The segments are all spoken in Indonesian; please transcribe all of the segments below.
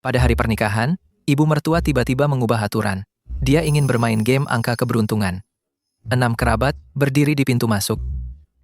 Pada hari pernikahan, ibu mertua tiba-tiba mengubah aturan. Dia ingin bermain game angka keberuntungan. 6 kerabat berdiri di pintu masuk.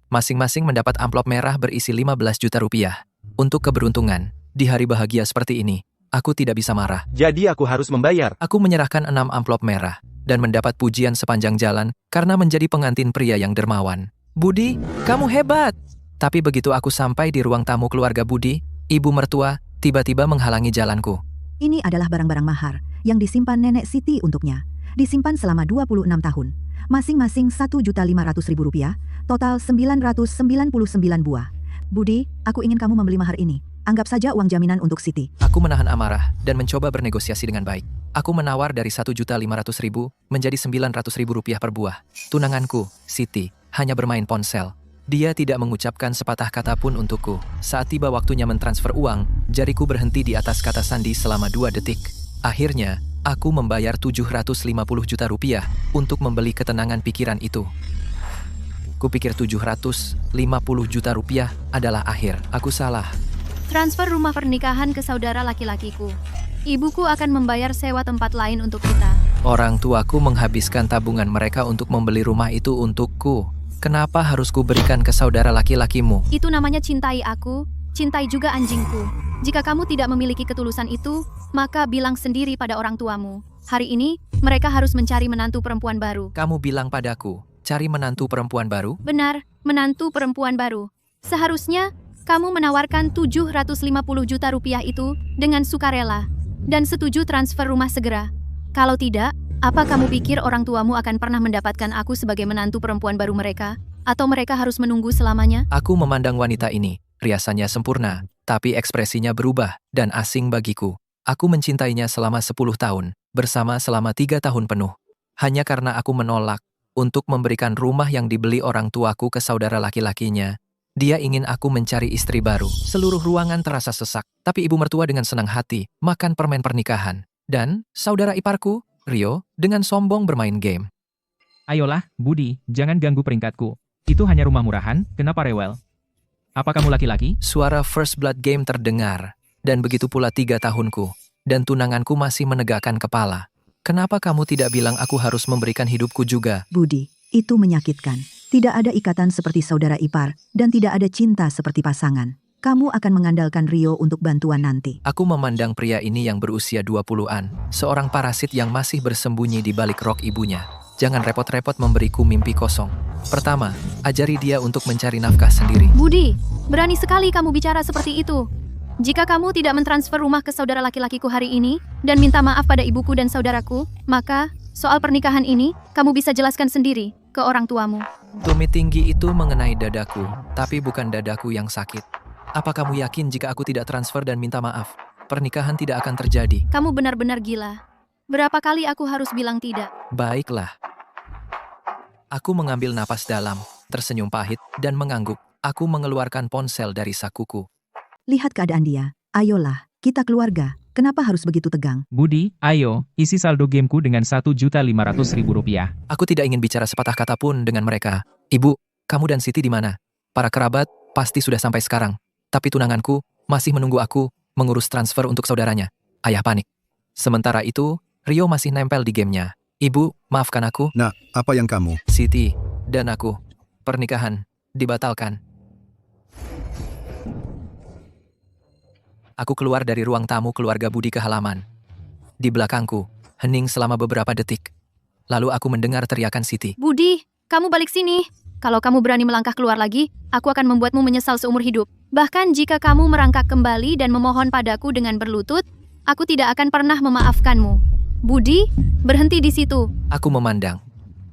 Masing-masing mendapat amplop merah berisi 15 juta rupiah. Untuk keberuntungan, di hari bahagia seperti ini, aku tidak bisa marah. Jadi aku harus membayar. Aku menyerahkan 6 amplop merah dan mendapat pujian sepanjang jalan karena menjadi pengantin pria yang dermawan. Budi, kamu hebat! Tapi begitu aku sampai di ruang tamu keluarga Budi, ibu mertua tiba-tiba menghalangi jalanku. Ini adalah barang-barang mahar yang disimpan nenek Siti untuknya. Disimpan selama 26 tahun. Masing-masing Rp1.500.000, total 999 buah. Budi, aku ingin kamu membeli mahar ini. Anggap saja uang jaminan untuk Siti. Aku menahan amarah dan mencoba bernegosiasi dengan baik. Aku menawar dari Rp1.500.000 menjadi Rp900.000 per buah. Tunanganku, Siti, hanya bermain ponsel. Dia tidak mengucapkan sepatah kata pun untukku. Saat tiba waktunya mentransfer uang, jariku berhenti di atas kata sandi selama 2 detik. Akhirnya, aku membayar Rp750 juta untuk membeli ketenangan pikiran itu. Kupikir Rp750 juta adalah akhir. Aku salah. Transfer rumah pernikahan ke saudara laki-lakiku. Ibuku akan membayar sewa tempat lain untuk kita. Orang tuaku menghabiskan tabungan mereka untuk membeli rumah itu untukku. Kenapa harus kuberikan ke saudara laki-lakimu? Itu namanya cintai aku, cintai juga anjingku. Jika kamu tidak memiliki ketulusan itu, maka bilang sendiri pada orang tuamu. Hari ini, mereka harus mencari menantu perempuan baru. Kamu bilang padaku, cari menantu perempuan baru? Benar, menantu perempuan baru. Seharusnya, kamu menawarkan Rp750 juta itu dengan sukarela dan setuju transfer rumah segera. Kalau tidak, apa kamu pikir orang tuamu akan pernah mendapatkan aku sebagai menantu perempuan baru mereka? Atau mereka harus menunggu selamanya? Aku memandang wanita ini, riasannya sempurna, tapi ekspresinya berubah dan asing bagiku. Aku mencintainya selama 10 tahun, bersama selama 3 tahun penuh. Hanya karena aku menolak untuk memberikan rumah yang dibeli orang tuaku ke saudara laki-lakinya. Dia ingin aku mencari istri baru. Seluruh ruangan terasa sesak, tapi ibu mertua dengan senang hati makan permen pernikahan. Dan saudara iparku, Rio, dengan sombong bermain game. Ayolah, Budi, jangan ganggu peringkatku. Itu hanya rumah murahan, kenapa rewel? Apa kamu laki-laki? Suara First Blood Game terdengar, dan begitu pula 3 tahunku, dan tunanganku masih menegakkan kepala. Kenapa kamu tidak bilang aku harus memberikan hidupku juga? Budi, itu menyakitkan. Tidak ada ikatan seperti saudara ipar, dan tidak ada cinta seperti pasangan. Kamu akan mengandalkan Rio untuk bantuan nanti. Aku memandang pria ini yang berusia 20-an, seorang parasit yang masih bersembunyi di balik rok ibunya. Jangan repot-repot memberiku mimpi kosong. Pertama, ajari dia untuk mencari nafkah sendiri. Budi, berani sekali kamu bicara seperti itu. Jika kamu tidak mentransfer rumah ke saudara laki-lakiku hari ini, dan minta maaf pada ibuku dan saudaraku, maka soal pernikahan ini, kamu bisa jelaskan sendiri ke orang tuamu. Tumit tinggi itu mengenai dadaku, tapi bukan dadaku yang sakit. Apa kamu yakin jika aku tidak transfer dan minta maaf, pernikahan tidak akan terjadi? Kamu benar-benar gila. Berapa kali aku harus bilang tidak? Baiklah. Aku mengambil napas dalam, tersenyum pahit, dan mengangguk. Aku mengeluarkan ponsel dari sakuku. Lihat keadaan dia. Ayolah, kita keluarga. Kenapa harus begitu tegang? Budi, ayo, isi saldo gameku dengan Rp1.500.000. Aku tidak ingin bicara sepatah kata pun dengan mereka. Ibu, kamu dan Siti di mana? Para kerabat pasti sudah sampai sekarang. Tapi tunanganku masih menunggu aku mengurus transfer untuk saudaranya. Ayah panik. Sementara itu, Rio masih nempel di gamenya. Ibu, maafkan aku. Nah, apa yang kamu? Siti dan aku. Pernikahan dibatalkan. Aku keluar dari ruang tamu keluarga Budi ke halaman. Di belakangku, hening selama beberapa detik. Lalu aku mendengar teriakan Siti. Budi, kamu balik sini. Kalau kamu berani melangkah keluar lagi, aku akan membuatmu menyesal seumur hidup. Bahkan jika kamu merangkak kembali dan memohon padaku dengan berlutut, aku tidak akan pernah memaafkanmu. Budi, berhenti di situ. Aku memandang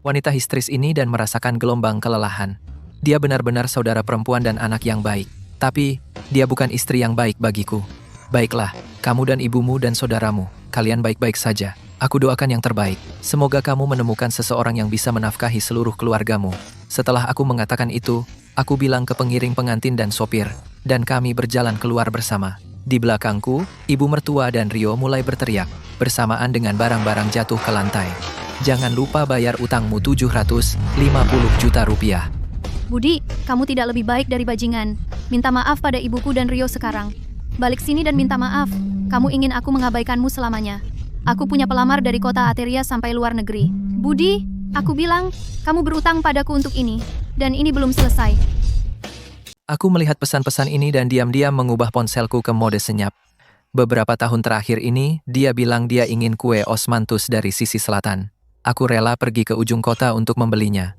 wanita histeris ini dan merasakan gelombang kelelahan. Dia benar-benar saudara perempuan dan anak yang baik. Tapi, dia bukan istri yang baik bagiku. Baiklah, kamu dan ibumu dan saudaramu, kalian baik-baik saja. Aku doakan yang terbaik. Semoga kamu menemukan seseorang yang bisa menafkahi seluruh keluargamu. Setelah aku mengatakan itu, aku bilang ke pengiring pengantin dan sopir, dan kami berjalan keluar bersama. Di belakangku, ibu mertua dan Rio mulai berteriak, bersamaan dengan barang-barang jatuh ke lantai. Jangan lupa bayar utangmu Rp750 juta. Budi, kamu tidak lebih baik dari bajingan. Minta maaf pada ibuku dan Rio sekarang. Balik sini dan minta maaf. kamu ingin aku mengabaikanmu selamanya. Aku punya pelamar dari kota Ateria sampai luar negeri. Budi, aku bilang, kamu berutang padaku untuk ini. Dan ini belum selesai. Aku melihat pesan-pesan ini dan diam-diam mengubah ponselku ke mode senyap. Beberapa tahun terakhir ini, dia bilang dia ingin kue osmanthus dari sisi selatan. Aku rela pergi ke ujung kota untuk membelinya.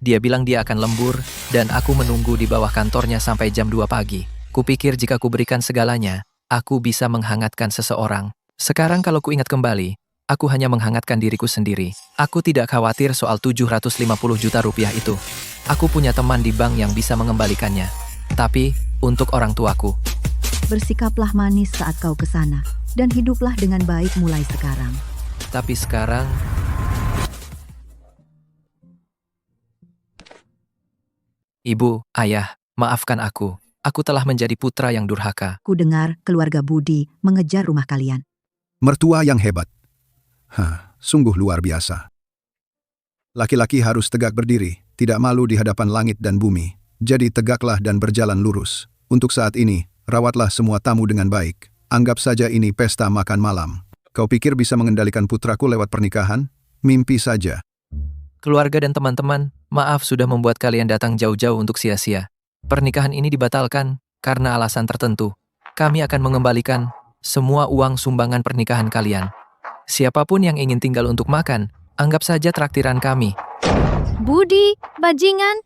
Dia bilang dia akan lembur, dan aku menunggu di bawah kantornya sampai jam 2 pagi. Kupikir jika kuberikan segalanya, aku bisa menghangatkan seseorang. Sekarang kalau kuingat kembali, aku hanya menghangatkan diriku sendiri. Aku tidak khawatir soal 750 juta rupiah itu. Aku punya teman di bank yang bisa mengembalikannya. Tapi, untuk orang tuaku, Bersikaplah manis saat kau ke sana, dan hiduplah dengan baik mulai sekarang. tapi sekarang, Ibu, Ayah, maafkan aku. Aku telah menjadi putra yang durhaka. Ku dengar keluarga Budi mengejar rumah kalian. Mertua yang hebat. Sungguh luar biasa. Laki-laki harus tegak berdiri, tidak malu di hadapan langit dan bumi. Jadi tegaklah dan berjalan lurus. Untuk saat ini, rawatlah semua tamu dengan baik. Anggap saja ini pesta makan malam. Kau pikir bisa mengendalikan putraku lewat pernikahan? Mimpi saja. Keluarga dan teman-teman, maaf sudah membuat kalian datang jauh-jauh untuk sia-sia. Pernikahan ini dibatalkan karena alasan tertentu. Kami akan mengembalikan semua uang sumbangan pernikahan kalian. Siapapun yang ingin tinggal untuk makan, anggap saja traktiran kami. Budi, bajingan,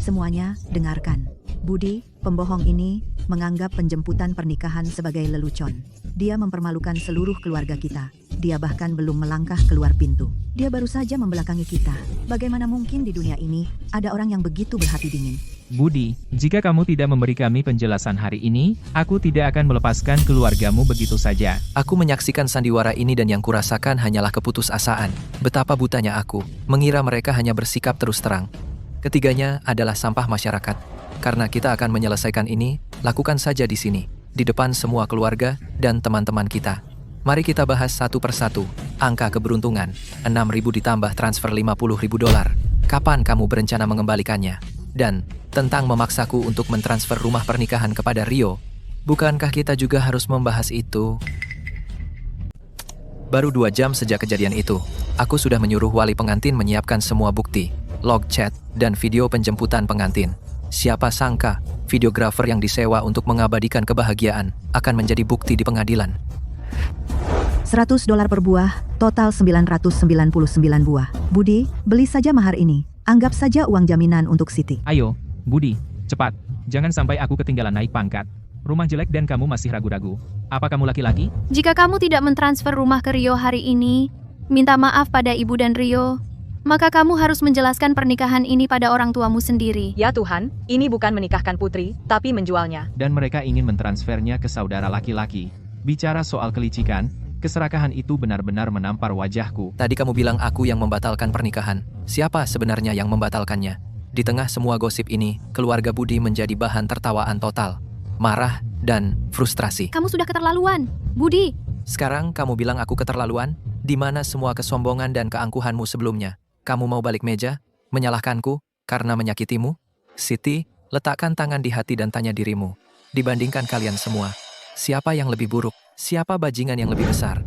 Semuanya, dengarkan. Budi, pembohong ini, menganggap penjemputan pernikahan sebagai lelucon. Dia mempermalukan seluruh keluarga kita. Dia bahkan belum melangkah keluar pintu. Dia baru saja membelakangi kita. Bagaimana mungkin di dunia ini, ada orang yang begitu berhati dingin? Budi, jika kamu tidak memberi kami penjelasan hari ini, aku tidak akan melepaskan keluargamu begitu saja. Aku menyaksikan sandiwara ini dan yang kurasakan hanyalah keputusasaan. Betapa butanya aku, mengira mereka hanya bersikap terus terang. Ketiganya adalah sampah masyarakat. Karena kita akan menyelesaikan ini, lakukan saja di sini, di depan semua keluarga dan teman-teman kita. Mari kita bahas satu persatu. Angka keberuntungan, 6.000 ditambah transfer 50.000 dolar. Kapan kamu berencana mengembalikannya? Dan tentang memaksaku untuk mentransfer rumah pernikahan kepada Rio. Bukankah kita juga harus membahas itu? Baru 2 jam sejak kejadian itu, aku sudah menyuruh wali pengantin menyiapkan semua bukti, log chat, dan video penjemputan pengantin. Siapa sangka, videografer yang disewa untuk mengabadikan kebahagiaan akan menjadi bukti di pengadilan. $100 per buah, total 999 buah. Budi, beli saja mahar ini. Anggap saja uang jaminan untuk Siti. Ayo, Budi, cepat. Jangan sampai aku ketinggalan naik pangkat. Rumah jelek dan kamu masih ragu-ragu. Apa kamu laki-laki? jika kamu tidak mentransfer rumah ke Rio hari ini, minta maaf pada ibu dan Rio, maka kamu harus menjelaskan pernikahan ini pada orang tuamu sendiri. Ya Tuhan, ini bukan menikahkan putri, tapi menjualnya. Dan mereka ingin mentransfernya ke saudara laki-laki. Bicara soal kelicikan, keserakahan itu benar-benar menampar wajahku. Tadi kamu bilang aku yang membatalkan pernikahan. Siapa sebenarnya yang membatalkannya? Di tengah semua gosip ini, keluarga Budi menjadi bahan tertawaan total. Marah dan frustrasi. Kamu sudah keterlaluan, Budi. Sekarang kamu bilang aku keterlaluan? Di mana semua kesombongan dan keangkuhanmu sebelumnya? Kamu mau balik meja? Menyalahkanku karena menyakitimu? Siti, letakkan tangan di hati dan tanya dirimu. Dibandingkan kalian semua, siapa yang lebih buruk? Siapa bajingan yang lebih besar?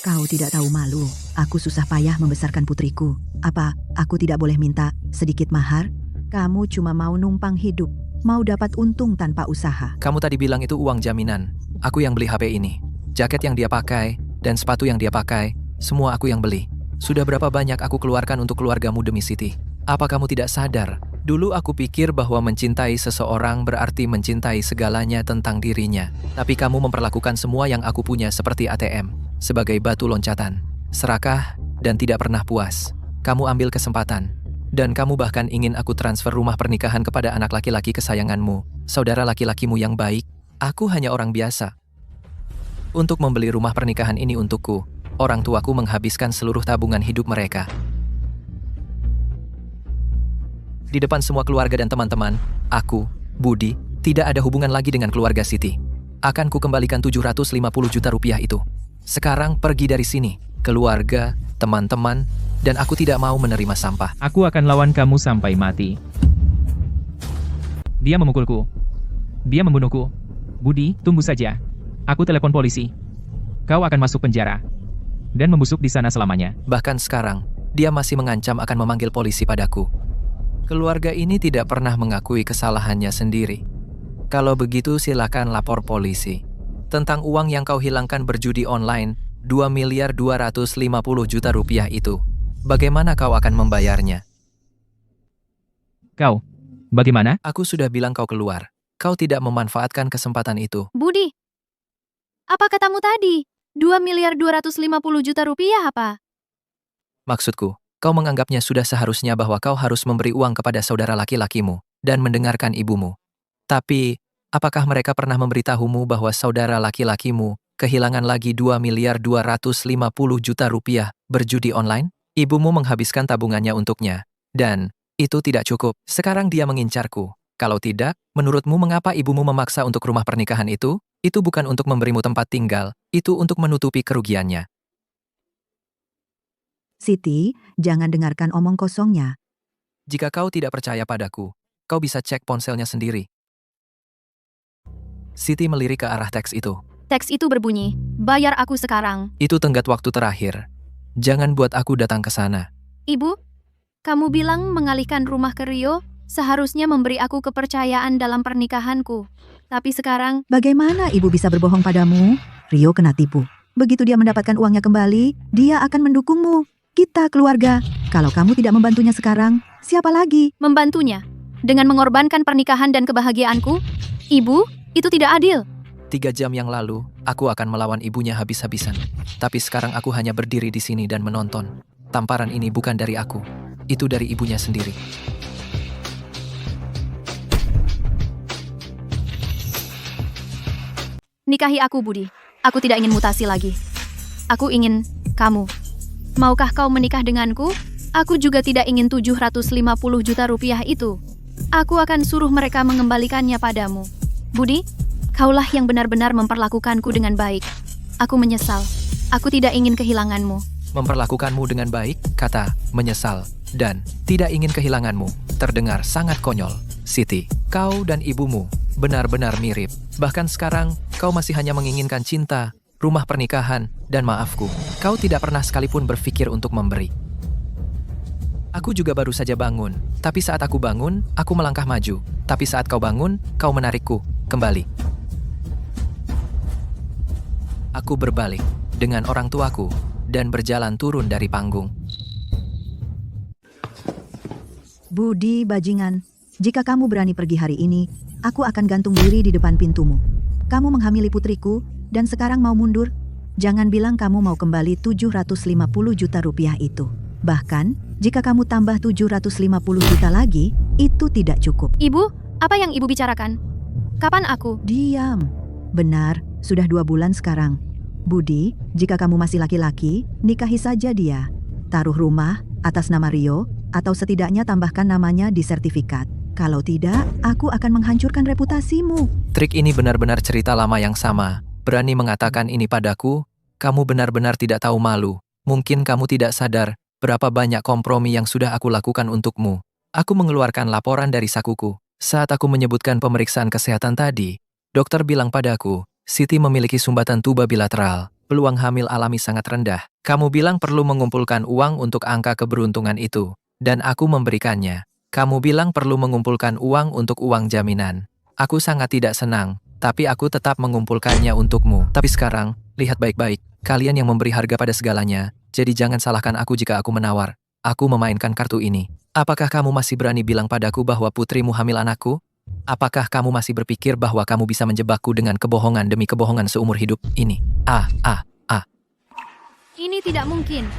Kau tidak tahu malu. Aku susah payah membesarkan putriku. Apa aku tidak boleh minta sedikit mahar? Kamu cuma mau numpang hidup, mau dapat untung tanpa usaha. Kamu tadi bilang itu uang jaminan. Aku yang beli HP ini. Jaket yang dia pakai, dan sepatu yang dia pakai, semua aku yang beli. Sudah berapa banyak aku keluarkan untuk keluargamu demi Siti? Apa kamu tidak sadar? Dulu aku pikir bahwa mencintai seseorang berarti mencintai segalanya tentang dirinya. Tapi kamu memperlakukan semua yang aku punya seperti ATM, sebagai batu loncatan. Serakah dan tidak pernah puas. Kamu ambil kesempatan. Dan kamu bahkan ingin aku transfer rumah pernikahan kepada anak laki-laki kesayanganmu, saudara laki-lakimu yang baik. Aku hanya orang biasa. Untuk membeli rumah pernikahan ini untukku, orang tuaku menghabiskan seluruh tabungan hidup mereka. Di depan semua keluarga dan teman-teman, aku, Budi, tidak ada hubungan lagi dengan keluarga Siti. Akan ku kembalikan 750 juta rupiah itu. Sekarang pergi dari sini. Keluarga, teman-teman, dan aku tidak mau menerima sampah. Aku akan lawan kamu sampai mati. Dia memukulku. Dia membunuhku. Budi, tunggu saja. Aku telepon polisi. Kau akan masuk penjara. Dan membusuk di sana selamanya. Bahkan sekarang, dia masih mengancam akan memanggil polisi padaku. Keluarga ini tidak pernah mengakui kesalahannya sendiri. Kalau begitu silakan lapor polisi. Tentang uang yang kau hilangkan berjudi online, 2.250.000.000 rupiah itu. Bagaimana kau akan membayarnya? Kau, bagaimana? Aku sudah bilang kau keluar. Kau tidak memanfaatkan kesempatan itu. Budi, apa katamu tadi? 2.250.000.000 rupiah apa? Maksudku, kau menganggapnya sudah seharusnya bahwa kau harus memberi uang kepada saudara laki-lakimu dan mendengarkan ibumu. Tapi, apakah mereka pernah memberitahumu bahwa saudara laki-lakimu kehilangan lagi 2.250.000.000 rupiah berjudi online? Ibumu menghabiskan tabungannya untuknya. Dan, itu tidak cukup. Sekarang dia mengincarku. Kalau tidak, menurutmu mengapa ibumu memaksa untuk rumah pernikahan itu? Itu bukan untuk memberimu tempat tinggal, itu untuk menutupi kerugiannya. Siti, jangan dengarkan omong kosongnya. Jika kau tidak percaya padaku, kau bisa cek ponselnya sendiri. Siti melirik ke arah teks itu. Teks itu berbunyi, bayar aku sekarang. Itu tenggat waktu terakhir. Jangan buat aku datang ke sana. Ibu, kamu bilang mengalihkan rumah ke Rio, seharusnya memberi aku kepercayaan dalam pernikahanku. Tapi sekarang, Bagaimana ibu bisa berbohong padamu? Rio kena tipu. Begitu dia mendapatkan uangnya kembali, dia akan mendukungmu. Kita keluarga. Kalau kamu tidak membantunya sekarang, siapa lagi? membantunya. Dengan mengorbankan pernikahan dan kebahagiaanku? Ibu, itu tidak adil. 3 jam yang lalu, aku akan melawan ibunya habis-habisan. Tapi sekarang aku hanya berdiri di sini dan menonton. Tamparan ini bukan dari aku. Itu dari ibunya sendiri. Nikahi aku, Budi. Aku tidak ingin mutasi lagi. Aku ingin kamu. Maukah kau menikah denganku? Aku juga tidak ingin 750 juta rupiah itu. Aku akan suruh mereka mengembalikannya padamu. Budi, kaulah yang benar-benar memperlakukanku dengan baik. Aku menyesal. Aku tidak ingin kehilanganmu. Memperlakukanmu dengan baik, kata, menyesal, dan tidak ingin kehilanganmu. Terdengar sangat konyol. Siti, kau dan ibumu benar-benar mirip. Bahkan sekarang, kau masih hanya menginginkan cinta, rumah pernikahan, dan maafku. Kau tidak pernah sekalipun berpikir untuk memberi. Aku juga baru saja bangun. Tapi saat aku bangun, aku melangkah maju. Tapi saat kau bangun, kau menarikku kembali. Aku berbalik dengan orang tuaku dan berjalan turun dari panggung. Budi bajingan, jika kamu berani pergi hari ini, aku akan gantung diri di depan pintumu. Kamu menghamili putriku, dan sekarang mau mundur? Jangan bilang kamu mau kembali 750 juta rupiah itu. Bahkan, jika kamu tambah 750 juta lagi, itu tidak cukup. Ibu, apa yang ibu bicarakan? Kapan aku? Diam. Benar, sudah 2 bulan sekarang. Budi, jika kamu masih laki-laki, nikahi saja dia. Taruh rumah, atas nama Rio, atau setidaknya tambahkan namanya di sertifikat. Kalau tidak, aku akan menghancurkan reputasimu. Trik ini benar-benar cerita lama yang sama. Berani mengatakan ini padaku, kamu benar-benar tidak tahu malu. Mungkin kamu tidak sadar berapa banyak kompromi yang sudah aku lakukan untukmu. Aku mengeluarkan laporan dari sakuku. Saat aku menyebutkan pemeriksaan kesehatan tadi, dokter bilang padaku, Siti memiliki sumbatan tuba bilateral. Peluang hamil alami sangat rendah. Kamu bilang perlu mengumpulkan uang untuk angka keberuntungan itu. Dan aku memberikannya. Kamu bilang perlu mengumpulkan uang untuk uang jaminan. Aku sangat tidak senang, tapi aku tetap mengumpulkannya untukmu. Tapi sekarang, lihat baik-baik. Kalian yang memberi harga pada segalanya, jadi jangan salahkan aku jika aku menawar. Aku memainkan kartu ini. Apakah kamu masih berani bilang padaku bahwa putrimu hamil anakku? Apakah kamu masih berpikir bahwa kamu bisa menjebakku dengan kebohongan demi kebohongan seumur hidup ini? Ini tidak mungkin.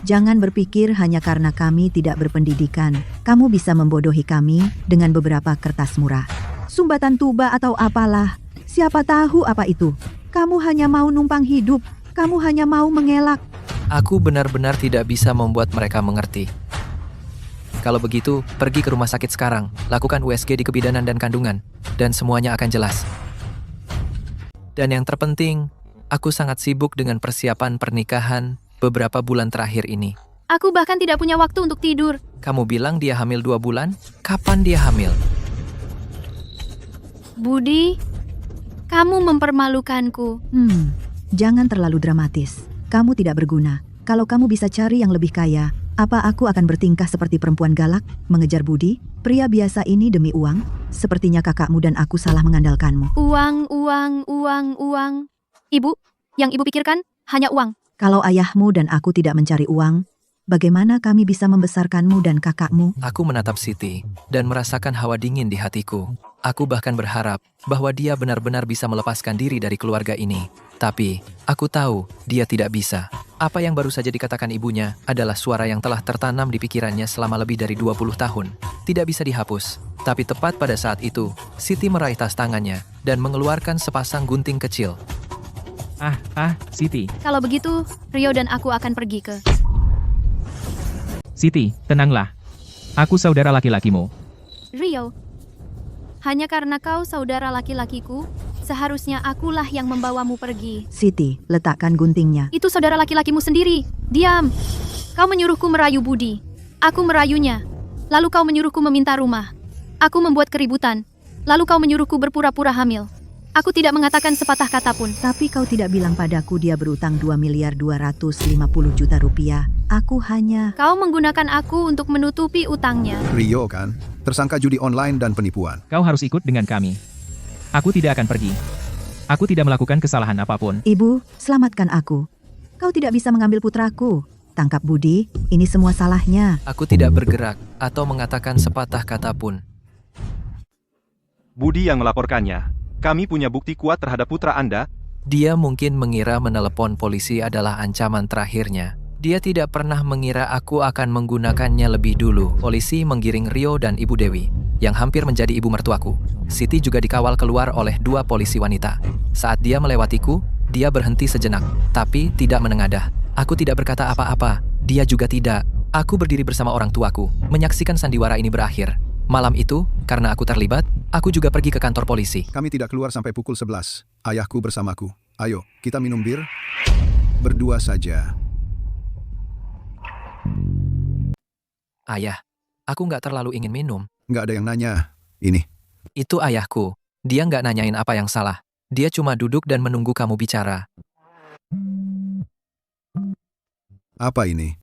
Jangan berpikir hanya karena kami tidak berpendidikan, kamu bisa membodohi kami dengan beberapa kertas murah. Sumbatan tuba atau apalah, siapa tahu apa itu. Kamu hanya mau numpang hidup, kamu hanya mau mengelak. Aku benar-benar tidak bisa membuat mereka mengerti. Kalau begitu, pergi ke rumah sakit sekarang, lakukan USG di kebidanan dan kandungan, dan semuanya akan jelas. Dan yang terpenting, Aku sangat sibuk dengan persiapan pernikahan beberapa bulan terakhir ini. Aku bahkan tidak punya waktu untuk tidur. Kamu bilang dia hamil 2 bulan? Kapan dia hamil? Budi, kamu mempermalukanku. Jangan terlalu dramatis. Kamu tidak berguna. Kalau kamu bisa cari yang lebih kaya, apa aku akan bertingkah seperti perempuan galak, mengejar Budi? Pria biasa ini demi uang? Sepertinya kakakmu dan aku salah mengandalkanmu. Uang, uang, uang, uang. Ibu, yang ibu pikirkan hanya uang. Kalau ayahmu dan aku tidak mencari uang, bagaimana kami bisa membesarkanmu dan kakakmu? Aku menatap Siti dan merasakan hawa dingin di hatiku. Aku bahkan berharap bahwa dia benar-benar bisa melepaskan diri dari keluarga ini. Tapi, aku tahu dia tidak bisa. Apa yang baru saja dikatakan ibunya adalah suara yang telah tertanam di pikirannya selama lebih dari 20 tahun. Tidak bisa dihapus. Tapi tepat pada saat itu, Siti meraih tas tangannya dan mengeluarkan sepasang gunting kecil. Siti. Kalau begitu, Rio dan aku akan pergi ke... Siti, tenanglah. Aku saudara laki-lakimu. Rio, hanya karena kau saudara laki-lakiku, seharusnya akulah yang membawamu pergi. Siti, letakkan guntingnya. Itu saudara laki-lakimu sendiri. Diam. Kau menyuruhku merayu Budi. Aku merayunya. Lalu kau menyuruhku meminta rumah. Aku membuat keributan. Lalu kau menyuruhku berpura-pura hamil. Aku tidak mengatakan sepatah kata pun. Tapi kau tidak bilang padaku dia berutang 2.250.000.000 rupiah. Aku hanya... Kau menggunakan aku untuk menutupi utangnya. Rio kan? Tersangka judi online dan penipuan. Kau harus ikut dengan kami. Aku tidak akan pergi. Aku tidak melakukan kesalahan apapun. Ibu, selamatkan aku. Kau tidak bisa mengambil putraku. Tangkap Budi, ini semua salahnya. Aku tidak bergerak atau mengatakan sepatah kata pun. Budi yang melaporkannya. Kami punya bukti kuat terhadap putra Anda. Dia mungkin mengira menelepon polisi adalah ancaman terakhirnya. Dia tidak pernah mengira aku akan menggunakannya lebih dulu. Polisi menggiring Rio dan Ibu Dewi, yang hampir menjadi ibu mertuaku. Siti juga dikawal keluar oleh 2 polisi wanita. Saat dia melewatiku, dia berhenti sejenak, tapi tidak menengadah. Aku tidak berkata apa-apa, dia juga tidak. Aku berdiri bersama orang tuaku, menyaksikan sandiwara ini berakhir. Malam itu, karena aku terlibat, aku juga pergi ke kantor polisi. Kami tidak keluar sampai pukul 11. Ayahku bersamaku. Ayo, kita minum bir? Berdua saja. Ayah, aku nggak terlalu ingin minum. Nggak ada yang nanya. Ini. Itu ayahku. Dia nggak nanyain apa yang salah. Dia cuma duduk dan menunggu kamu bicara. Apa ini?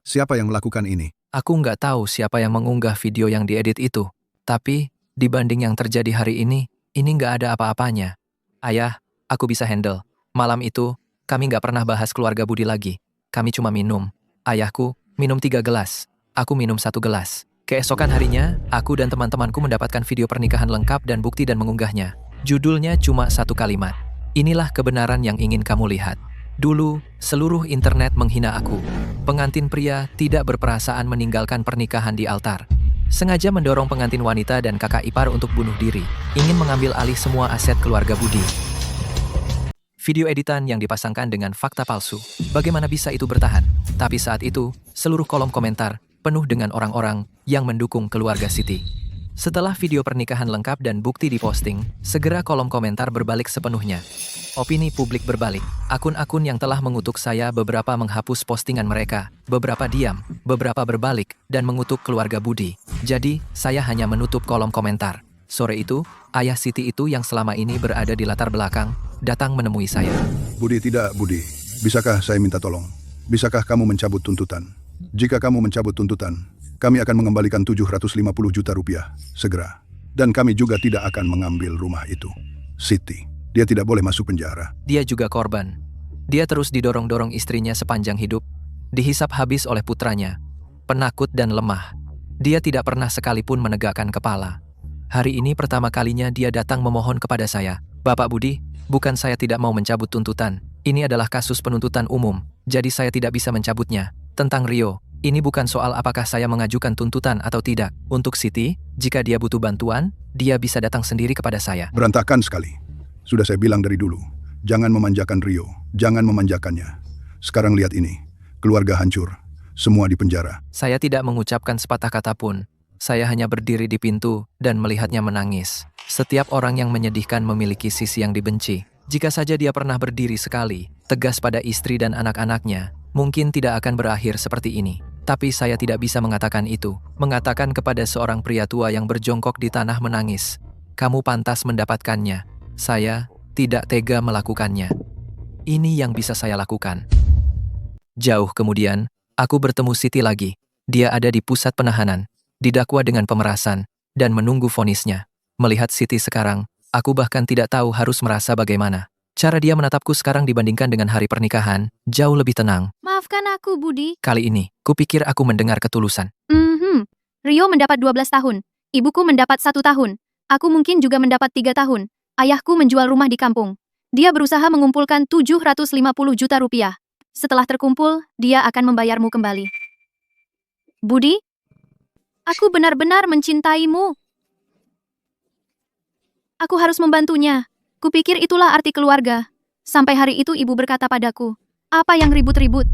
Siapa yang melakukan ini? Aku nggak tahu siapa yang mengunggah video yang diedit itu. Tapi, dibanding yang terjadi hari ini nggak ada apa-apanya. Ayah, aku bisa handle. Malam itu, kami nggak pernah bahas keluarga Budi lagi. Kami cuma minum. Ayahku minum 3 gelas. Aku minum 1 gelas. Keesokan harinya, aku dan teman-temanku mendapatkan video pernikahan lengkap dan bukti dan mengunggahnya. Judulnya cuma 1 kalimat. Inilah kebenaran yang ingin kamu lihat. Dulu, seluruh internet menghina aku. Pengantin pria tidak berperasaan meninggalkan pernikahan di altar. Sengaja mendorong pengantin wanita dan kakak ipar untuk bunuh diri. Ingin mengambil alih semua aset keluarga Budi. Video editan yang dipasangkan dengan fakta palsu. Bagaimana bisa itu bertahan? Tapi saat itu, seluruh kolom komentar penuh dengan orang-orang yang mendukung keluarga Siti. Setelah video pernikahan lengkap dan bukti diposting, segera kolom komentar berbalik sepenuhnya. Opini publik berbalik. Akun-akun yang telah mengutuk saya beberapa menghapus postingan mereka, beberapa diam, beberapa berbalik, dan mengutuk keluarga Budi. Jadi, saya hanya menutup kolom komentar. Sore itu, ayah Siti itu yang selama ini berada di latar belakang, datang menemui saya. Budi, tidak, Budi. Bisakah saya minta tolong? Bisakah kamu mencabut tuntutan? Jika kamu mencabut tuntutan, kami akan mengembalikan 750 juta rupiah segera. Dan kami juga tidak akan mengambil rumah itu. Siti, dia tidak boleh masuk penjara. Dia juga korban. Dia terus didorong-dorong istrinya sepanjang hidup, dihisap habis oleh putranya, penakut dan lemah. Dia tidak pernah sekalipun menegakkan kepala. Hari ini pertama kalinya dia datang memohon kepada saya. Bapak Budi, bukan saya tidak mau mencabut tuntutan. Ini adalah kasus penuntutan umum, jadi saya tidak bisa mencabutnya. Tentang Rio, ini bukan soal apakah saya mengajukan tuntutan atau tidak. Untuk Siti, jika dia butuh bantuan, dia bisa datang sendiri kepada saya. Berantakan sekali. Sudah saya bilang dari dulu, jangan memanjakan Rio, jangan memanjakannya. Sekarang lihat ini, keluarga hancur, semua di penjara. Saya tidak mengucapkan sepatah kata pun. Saya hanya berdiri di pintu dan melihatnya menangis. Setiap orang yang menyedihkan memiliki sisi yang dibenci. Jika saja dia pernah berdiri sekali, tegas pada istri dan anak-anaknya, mungkin tidak akan berakhir seperti ini. Tapi saya tidak bisa mengatakan itu. Mengatakan kepada seorang pria tua yang berjongkok di tanah menangis, "Kamu pantas mendapatkannya." Saya tidak tega melakukannya. Ini yang bisa saya lakukan. Jauh kemudian, aku bertemu Siti lagi. Dia ada di pusat penahanan, didakwa dengan pemerasan, dan menunggu vonisnya. Melihat Siti sekarang, aku bahkan tidak tahu harus merasa bagaimana. Cara dia menatapku sekarang dibandingkan dengan hari pernikahan, jauh lebih tenang. Maafkan aku, Budi. Kali ini, kupikir aku mendengar ketulusan. Rio mendapat 12 tahun. Ibuku mendapat 1 tahun. Aku mungkin juga mendapat 3 tahun. Ayahku menjual rumah di kampung. Dia berusaha mengumpulkan 750 juta rupiah. Setelah terkumpul, dia akan membayarmu kembali. Budi, aku benar-benar mencintaimu. Aku harus membantunya. Kupikir itulah arti keluarga. Sampai hari itu ibu berkata padaku, "Apa yang ribut-ribut?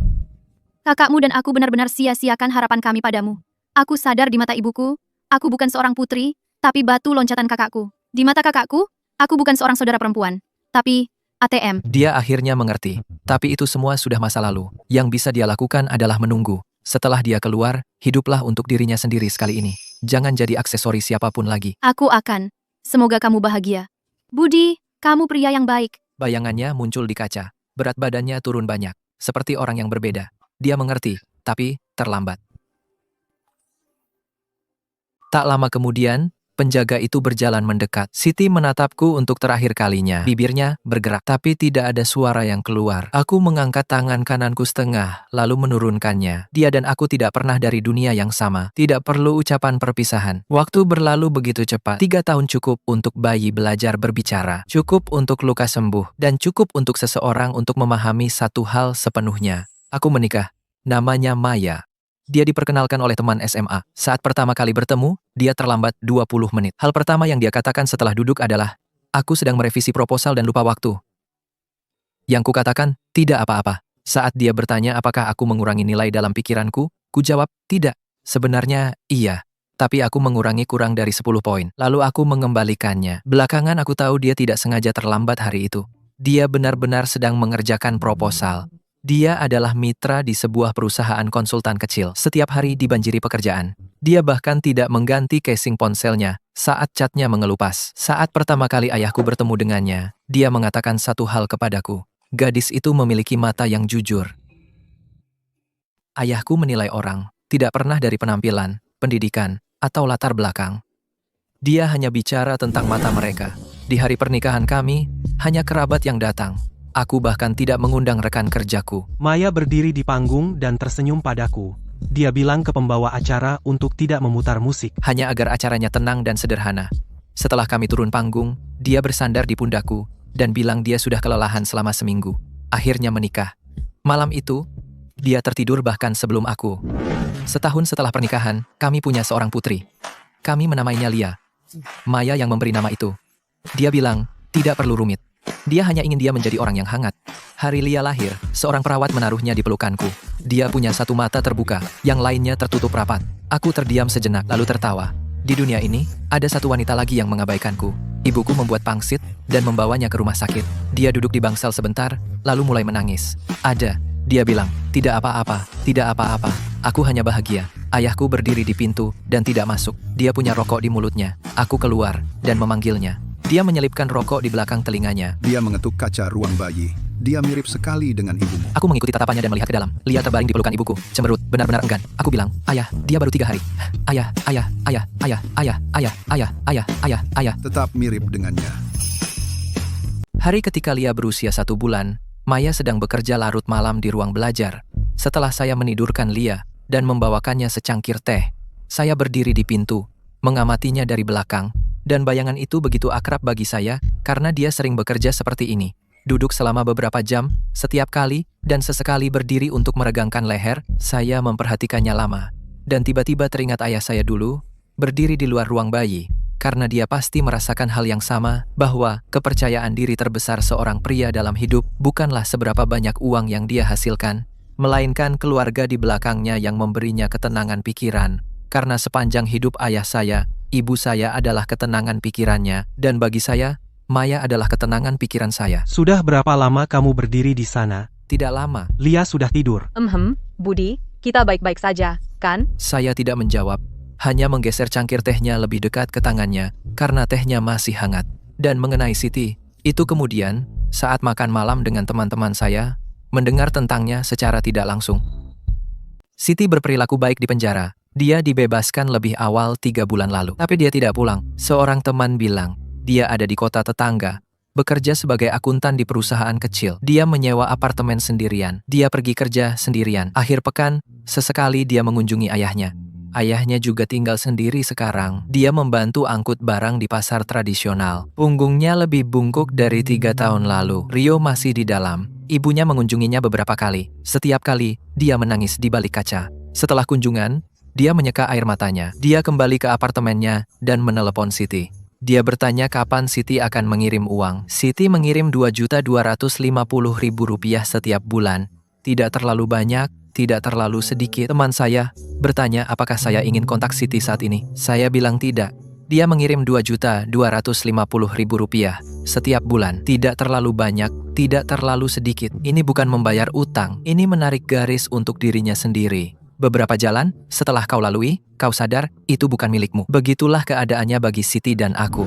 Kakakmu dan aku benar-benar sia-siakan harapan kami padamu." Aku sadar di mata ibuku, aku bukan seorang putri, tapi batu loncatan kakakku. Di mata kakakku, aku bukan seorang saudara perempuan, tapi ATM. Dia akhirnya mengerti, tapi itu semua sudah masa lalu. Yang bisa dia lakukan adalah menunggu. Setelah dia keluar, hiduplah untuk dirinya sendiri sekali ini. Jangan jadi aksesori siapapun lagi. Aku akan. Semoga kamu bahagia. Budi, kamu pria yang baik. Bayangannya muncul di kaca. Berat badannya turun banyak, seperti orang yang berbeda. Dia mengerti, tapi terlambat. Tak lama kemudian, penjaga itu berjalan mendekat. Siti menatapku untuk terakhir kalinya. Bibirnya bergerak, tapi tidak ada suara yang keluar. Aku mengangkat tangan kananku setengah, lalu menurunkannya. Dia dan aku tidak pernah dari dunia yang sama. Tidak perlu ucapan perpisahan. Waktu berlalu begitu cepat. 3 tahun cukup untuk bayi belajar berbicara. Cukup untuk luka sembuh. Dan cukup untuk seseorang untuk memahami satu hal sepenuhnya. Aku menikah. Namanya Maya. Dia diperkenalkan oleh teman SMA. Saat pertama kali bertemu, dia terlambat 20 menit. Hal pertama yang dia katakan setelah duduk adalah, "Aku sedang merevisi proposal dan lupa waktu." Yang kukatakan, "Tidak apa-apa." Saat dia bertanya apakah aku mengurangi nilai dalam pikiranku, ku jawab, "Tidak." Sebenarnya, iya. Tapi aku mengurangi kurang dari 10 poin. Lalu aku mengembalikannya. Belakangan aku tahu dia tidak sengaja terlambat hari itu. Dia benar-benar sedang mengerjakan proposal. Dia adalah mitra di sebuah perusahaan konsultan kecil. Setiap hari dibanjiri pekerjaan. Dia bahkan tidak mengganti casing ponselnya saat catnya mengelupas. Saat pertama kali ayahku bertemu dengannya, dia mengatakan satu hal kepadaku. Gadis itu memiliki mata yang jujur. Ayahku menilai orang, tidak pernah dari penampilan, pendidikan, atau latar belakang. Dia hanya bicara tentang mata mereka. Di hari pernikahan kami, hanya kerabat yang datang. Aku bahkan tidak mengundang rekan kerjaku. Maya berdiri di panggung dan tersenyum padaku. Dia bilang ke pembawa acara untuk tidak memutar musik. Hanya agar acaranya tenang dan sederhana. Setelah kami turun panggung, dia bersandar di pundakku dan bilang dia sudah kelelahan selama seminggu. Akhirnya menikah. Malam itu, dia tertidur bahkan sebelum aku. Setahun setelah pernikahan, kami punya seorang putri. Kami menamainya Lia. Maya yang memberi nama itu. Dia bilang, tidak perlu rumit. Dia hanya ingin dia menjadi orang yang hangat. Hari Lia lahir, seorang perawat menaruhnya di pelukanku. Dia punya satu mata terbuka, yang lainnya tertutup rapat. Aku terdiam sejenak lalu tertawa. Di dunia ini, ada satu wanita lagi yang mengabaikanku. Ibuku membuat pangsit dan membawanya ke rumah sakit. Dia duduk di bangsal sebentar, lalu mulai menangis. "Ada," dia bilang, "tidak apa-apa, tidak apa-apa. Aku hanya bahagia." Ayahku berdiri di pintu dan tidak masuk. Dia punya rokok di mulutnya. Aku keluar dan memanggilnya. Dia menyelipkan rokok di belakang telinganya. Dia mengetuk kaca ruang bayi. Dia mirip sekali dengan ibumu. Aku mengikuti tatapannya dan melihat ke dalam. Lia terbaring di pelukan ibuku, cemberut, benar-benar enggan. Aku bilang, "Ayah, dia baru 3 hari. Ayah, ayah, ayah, ayah, ayah, ayah, ayah, ayah, ayah, ayah." Tetap mirip dengannya. Hari ketika Lia berusia 1 bulan, Maya sedang bekerja larut malam di ruang belajar. Setelah saya menidurkan Lia dan membawakannya secangkir teh, saya berdiri di pintu, mengamatinya dari belakang. Dan bayangan itu begitu akrab bagi saya, karena dia sering bekerja seperti ini. Duduk selama beberapa jam, setiap kali, dan sesekali berdiri untuk meregangkan leher, saya memperhatikannya lama. Dan tiba-tiba teringat ayah saya dulu, berdiri di luar ruang bayi, karena dia pasti merasakan hal yang sama, bahwa kepercayaan diri terbesar seorang pria dalam hidup bukanlah seberapa banyak uang yang dia hasilkan, melainkan keluarga di belakangnya yang memberinya ketenangan pikiran. Karena sepanjang hidup ayah saya, ibu saya adalah ketenangan pikirannya, dan bagi saya, Maya adalah ketenangan pikiran saya. Sudah berapa lama kamu berdiri di sana? Tidak lama, Lia sudah tidur. Budi, kita baik-baik saja, kan? saya tidak menjawab, hanya menggeser cangkir tehnya lebih dekat ke tangannya karena tehnya masih hangat. Dan mengenai Siti, itu kemudian, saat makan malam dengan teman-teman saya, mendengar tentangnya secara tidak langsung. Siti berperilaku baik di penjara. Dia dibebaskan lebih awal 3 bulan lalu. Tapi dia tidak pulang. Seorang teman bilang, dia ada di kota tetangga, bekerja sebagai akuntan di perusahaan kecil. Dia menyewa apartemen sendirian. Dia pergi kerja sendirian. Akhir pekan, sesekali dia mengunjungi ayahnya. Ayahnya juga tinggal sendiri sekarang. Dia membantu angkut barang di pasar tradisional. Punggungnya lebih bungkuk dari 3 tahun lalu. Rio masih di dalam. Ibunya mengunjunginya beberapa kali. Setiap kali, dia menangis di balik kaca. Setelah kunjungan, dia menyeka air matanya. Dia kembali ke apartemennya dan menelepon Siti. Dia bertanya kapan Siti akan mengirim uang. Siti mengirim Rp2.250.000 setiap bulan. Tidak terlalu banyak, tidak terlalu sedikit. Teman saya bertanya apakah saya ingin kontak Siti saat ini. Saya bilang tidak. Dia mengirim Rp2.250.000 setiap bulan. Tidak terlalu banyak, tidak terlalu sedikit. Ini bukan membayar utang. Ini menarik garis untuk dirinya sendiri. Beberapa jalan, setelah kau lalui, kau sadar, itu bukan milikmu. Begitulah keadaannya bagi Siti dan aku.